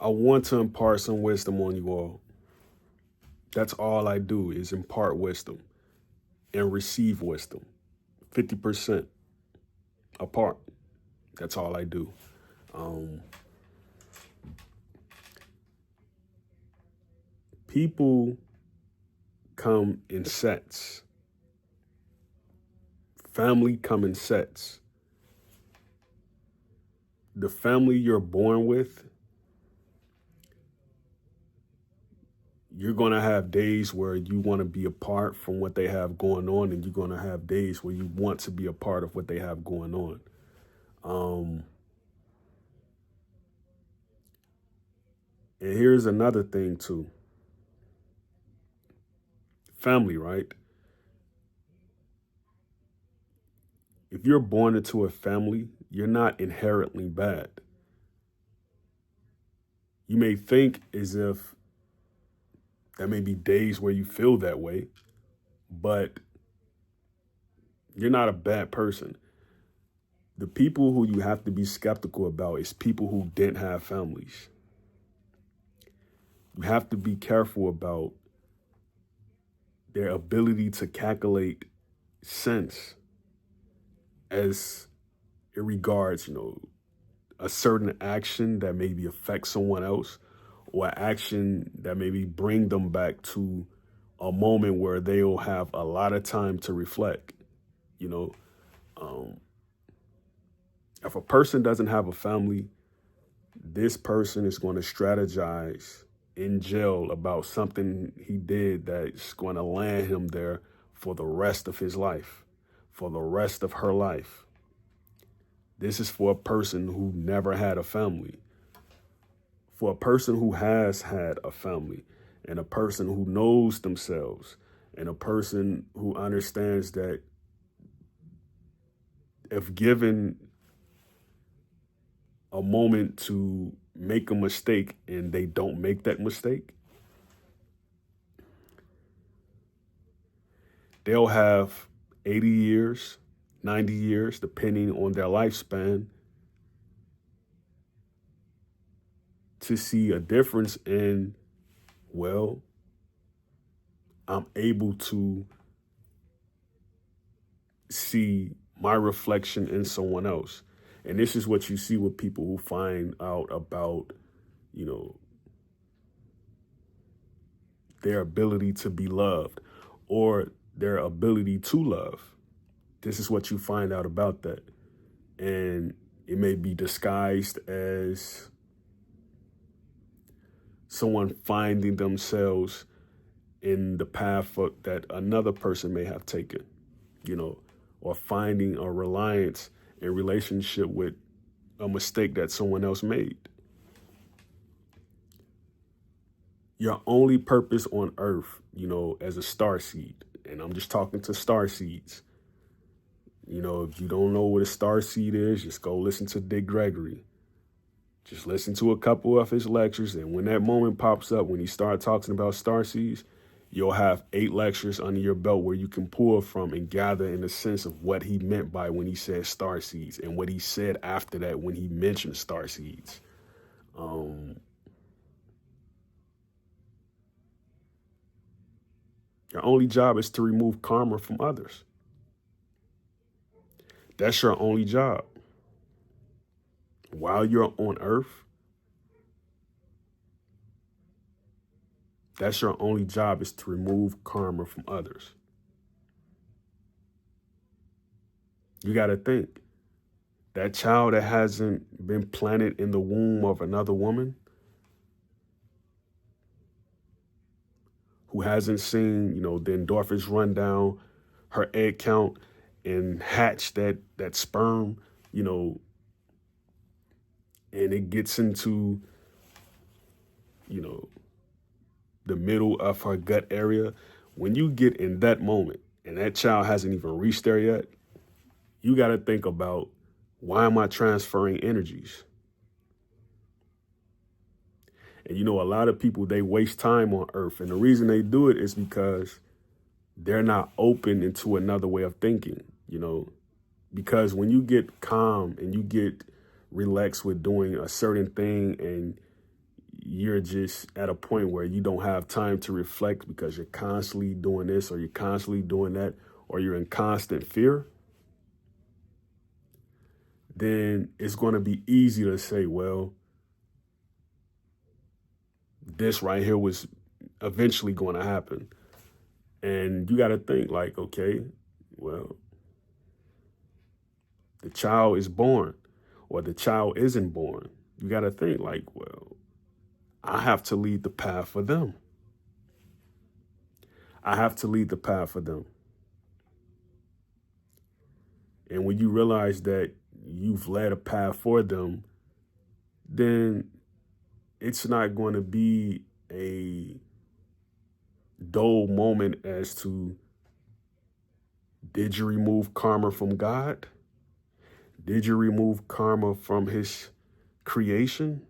I want to impart some wisdom on you all. That's all I do is impart wisdom and receive wisdom. 50% apart. That's all I do. Um, People come in sets. Family come in sets. The family you're born with, you're going to have days where you want to be apart from what they have going on, and you're going to have days where you want to be a part of what they have going on. And here's another thing too. Family, right? If you're born into a family, you're not inherently bad. You may think as if there may be days where you feel that way, but you're not a bad person. The people who you have to be skeptical about is people who didn't have families. You have to be careful about their ability to calculate sense as it regards, a certain action that maybe affects someone else, or action that maybe bring them back to a moment where they'll have a lot of time to reflect. You know, um, if a person doesn't have a family, this person is going to strategize in jail about something he did that's going to land him there for the rest of his life, for the rest of her life. This is for a person who never had a family. For a person who has had a family, and a person who knows themselves, and a person who understands that if given a moment to make a mistake and they don't make that mistake, they'll have 80 years, 90 years, depending on their lifespan, to see a difference in, well, I'm able to see my reflection in someone else. And this is what you see with people who find out about, their ability to be loved or their ability to love. This is what you find out about that. And it may be disguised as someone finding themselves in the path that another person may have taken, or finding a reliance in relationship with a mistake that someone else made. Your only purpose on earth, as a star seed, and I'm just talking to star seeds. If you don't know what a star seed is, just go listen to Dick Gregory. Just listen to a couple of his lectures, and when that moment pops up, when he starts talking about star seeds, you'll have 8 lectures under your belt where you can pull from and gather in the sense of what he meant by when he said star seeds and what he said after that when he mentioned star seeds. Your only job is to remove karma from others. That's your only job. While you're on earth, that's your only job, is to remove karma from others. You got to think, that child that hasn't been planted in the womb of another woman, who hasn't seen, the endorphins run down her egg count and hatch that sperm, and it gets into, the middle of her gut area. When you get in that moment and that child hasn't even reached there yet, you got to think about, why am I transferring energies? And a lot of people, they waste time on earth. And the reason they do it is because they're not open into another way of thinking, because when you get calm and you get relaxed with doing a certain thing, and you're just at a point where you don't have time to reflect because you're constantly doing this or you're constantly doing that or you're in constant fear, then it's going to be easy to say, well, this right here was eventually going to happen. And you got to think like, okay, well, the child is born or the child isn't born. You got to think like, well, I have to lead the path for them. I have to lead the path for them. And when you realize that you've led a path for them, then it's not going to be a dull moment as to, did you remove karma from God? Did you remove karma from his creation?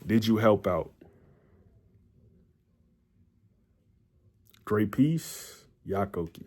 Did you help out? Great peace, Yakoki.